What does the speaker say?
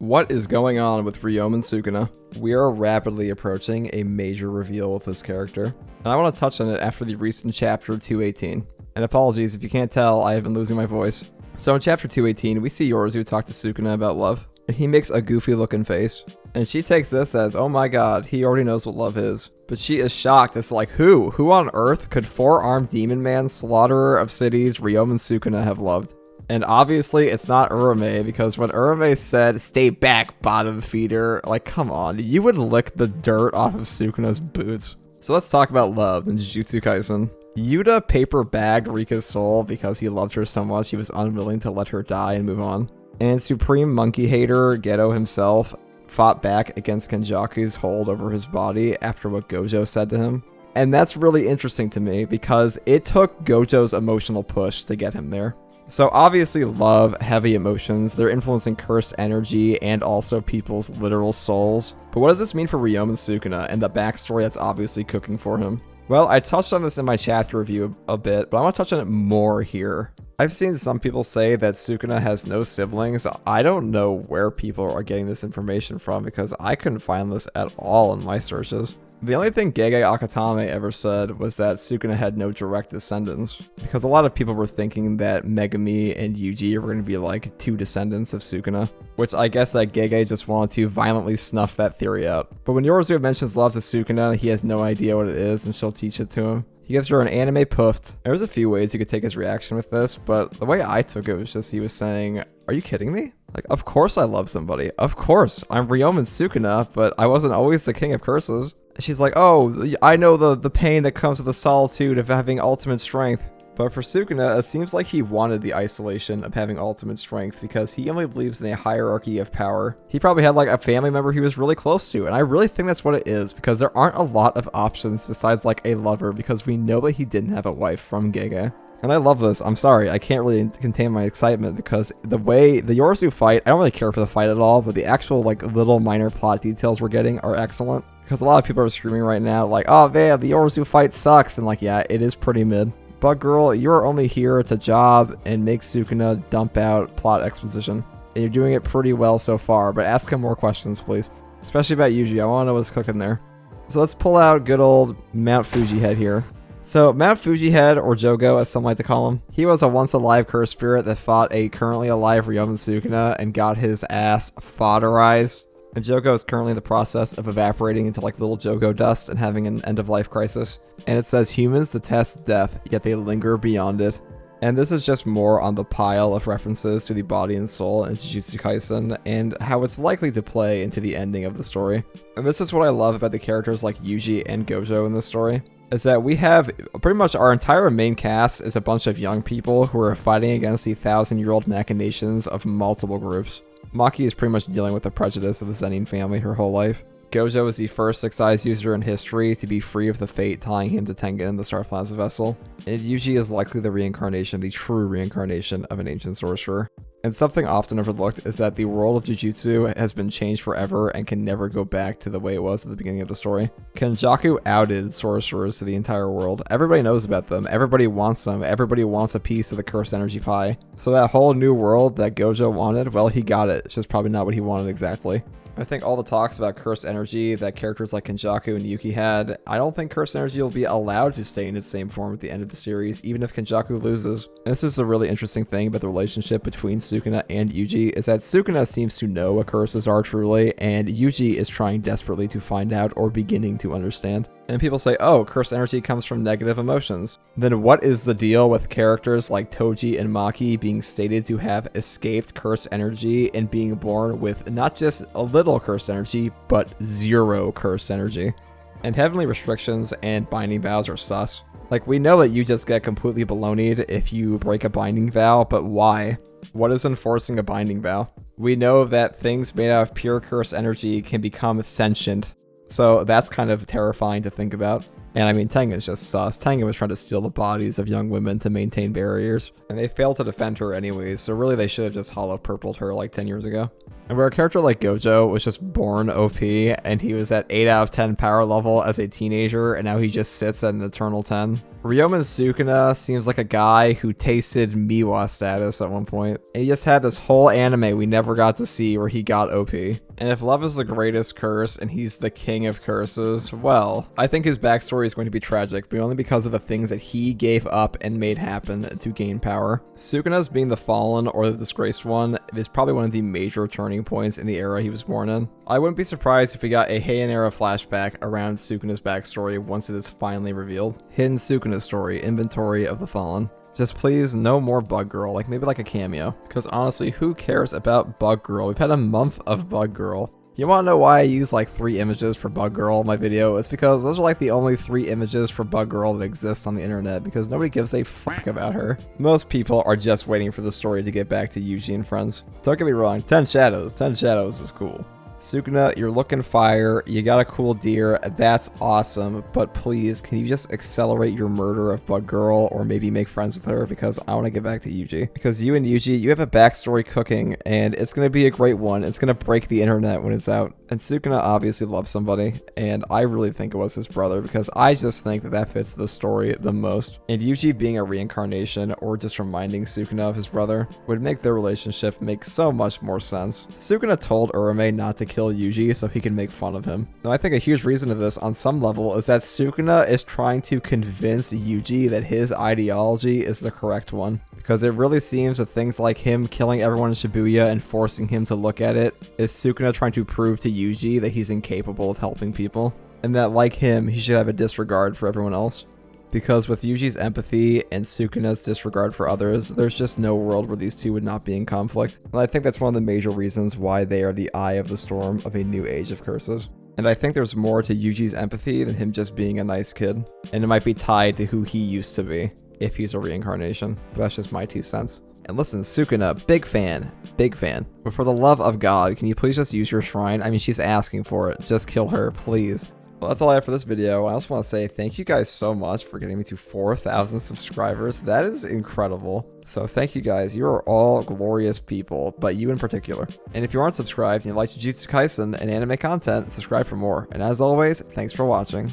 What is going on with Ryoma and Sukuna? We are rapidly approaching a major reveal with this character, and I want to touch on it after the recent chapter 218. And apologies if you can't tell, I have been losing my voice. So in chapter 218, we see Yoruzu talk to Sukuna about love, and he makes a goofy looking face, and she takes this as, oh my god, he already knows what love is. But she is shocked. It's like, who on earth could four-armed demon man, slaughterer of cities, Ryoma and Sukuna have loved? And obviously, it's not Urame, because when Urame said, stay back, bottom feeder, like, come on, you would lick the dirt off of Sukuna's boots. So let's talk about love in Jujutsu Kaisen. Yuta paper-bagged Rika's soul because he loved her so much he was unwilling to let her die and move on. And Supreme Monkey Hater, Geto himself, fought back against Kenjaku's hold over his body after what Gojo said to him. And that's really interesting to me, because it took Gojo's emotional push to get him there. So obviously love, heavy emotions, they're influencing cursed energy and also people's literal souls. But what does this mean for Ryoma and Sukuna and the backstory that's obviously cooking for him? Well, I touched on this in my chapter review a bit, but I want to touch on it more here. I've seen some people say that Sukuna has no siblings. I don't know where people are getting this information from because I couldn't find this at all in my searches. The only thing Gege Akatame ever said was that Sukuna had no direct descendants, because a lot of people were thinking that Megami and Yuji were going to be like two descendants of Sukuna, which I guess that Gege just wanted to violently snuff that theory out. But when Yoruzu mentions love to Sukuna, he has no idea what it is and she'll teach it to him. He gives her an anime puffed. There's a few ways you could take his reaction with this, but the way I took it was just he was saying, are you kidding me? Like, of course I love somebody. Of course. I'm Ryoma and Sukuna, but I wasn't always the king of curses. She's like, oh, I know the pain that comes with the solitude of having ultimate strength. But for Sukuna, it seems like he wanted the isolation of having ultimate strength because he only believes in a hierarchy of power. He probably had like a family member he was really close to, and I really think that's what it is, because there aren't a lot of options besides like a lover, because we know that he didn't have a wife from Gege. And I love this. I'm sorry, I can't really contain my excitement because the way the Yoruzu fight, I don't really care for the fight at all, but the actual like little minor plot details we're getting are excellent. Because a lot of people are screaming right now like, oh man, the Yoruzu fight sucks, and like, yeah, it is pretty mid. But girl, you are only here to job and make Sukuna dump out plot exposition. And you're doing it pretty well so far, but ask him more questions, please. Especially about Yuji, I want to know what's cooking there. So let's pull out good old Mount Fuji Head here. So Mount Fuji Head, or Jogo as some like to call him, he was a once alive cursed spirit that fought a currently alive Ryoma and Sukuna and got his ass fodderized. And Jogo is currently in the process of evaporating into like little Jogo dust and having an end-of-life crisis. And it says humans detest death, yet they linger beyond it. And this is just more on the pile of references to the body and soul in Jujutsu Kaisen and how it's likely to play into the ending of the story. And this is what I love about the characters like Yuji and Gojo in this story, is that we have pretty much our entire main cast is a bunch of young people who are fighting against the 1,000-year-old machinations of multiple groups. Maki is pretty much dealing with the prejudice of the Zenin family her whole life. Gojo is the first 6-eyes user in history to be free of the fate tying him to Tengen, the Star Plaza vessel. And Yuji is likely the reincarnation, the true reincarnation of an ancient sorcerer. And something often overlooked is that the world of Jujutsu has been changed forever and can never go back to the way it was at the beginning of the story. Kenjaku outed sorcerers to the entire world. Everybody knows about them. Everybody wants them. Everybody wants a piece of the cursed energy pie. So that whole new world that Gojo wanted, well, he got it. It's just probably not what he wanted exactly. I think all the talks about cursed energy that characters like Kenjaku and Yuki had, I don't think cursed energy will be allowed to stay in its same form at the end of the series, even if Kenjaku loses. And this is a really interesting thing about the relationship between Sukuna and Yuji, is that Sukuna seems to know what curses are truly, and Yuji is trying desperately to find out or beginning to understand. And people say, oh, cursed energy comes from negative emotions. Then what is the deal with characters like Toji and Maki being stated to have escaped cursed energy and being born with not just a little cursed energy, but zero cursed energy? And heavenly restrictions and binding vows are sus. Like, we know that you just get completely baloneyed if you break a binding vow, but why? What is enforcing a binding vow? We know that things made out of pure cursed energy can become sentient. So that's kind of terrifying to think about. And I mean, Tengen's just sus. Tengen was trying to steal the bodies of young women to maintain barriers, and they failed to defend her anyways, so really they should have just hollow purpled her like 10 years ago. And where a character like Gojo was just born OP and he was at 8 out of 10 power level as a teenager and now he just sits at an eternal 10. Ryoma Sukuna seems like a guy who tasted Miwa status at one point, and he just had this whole anime we never got to see where he got OP. And if love is the greatest curse and he's the king of curses, well, I think his backstory is going to be tragic, but only because of the things that he gave up and made happen to gain power. Sukuna's being the fallen or the disgraced one is probably one of the major turning points in the era he was born in. I wouldn't be surprised if we got a Heian era flashback around Sukuna's backstory once it is finally revealed. Hidden Sukuna story, inventory of the fallen. Just please, no more Bug Girl, like maybe like a cameo. Because honestly, who cares about Bug Girl? We've had a month of Bug Girl. You want to know why I use like 3 images for Bug Girl in my video? It's because those are like the only 3 images for Bug Girl that exist on the internet because nobody gives a fuck about her. Most people are just waiting for the story to get back to Yuji and friends. Don't get me wrong, 10 Shadows is cool. Sukuna, you're looking fire, you got a cool deer, that's awesome, but please, can you just accelerate your murder of Bug Girl or maybe make friends with her because I want to get back to Yuji. Because you and Yuji, you have a backstory cooking and it's going to be a great one. It's going to break the internet when it's out. And Sukuna obviously loves somebody, and I really think it was his brother because I just think that that fits the story the most. And Yuji being a reincarnation or just reminding Sukuna of his brother would make their relationship make so much more sense. Sukuna told Urame not to kill Yuji so he can make fun of him. Now I think a huge reason of this on some level is that Sukuna is trying to convince Yuji that his ideology is the correct one. Because it really seems that things like him killing everyone in Shibuya and forcing him to look at it is Sukuna trying to prove to Yuji that he's incapable of helping people. And that like him, he should have a disregard for everyone else. Because with Yuji's empathy and Sukuna's disregard for others, there's just no world where these two would not be in conflict. And I think that's one of the major reasons why they are the eye of the storm of a new age of curses. And I think there's more to Yuji's empathy than him just being a nice kid. And it might be tied to who he used to be, if he's a reincarnation. But that's just my 2 cents. And listen, Sukuna, big fan. But for the love of God, can you please just use your shrine? I mean, she's asking for it. Just kill her, please. Well, that's all I have for this video. I also want to say thank you guys so much for getting me to 4,000 subscribers. That is incredible. So thank you guys. You are all glorious people, but you in particular. And if you aren't subscribed and you like Jujutsu Kaisen and anime content, subscribe for more. And as always, thanks for watching.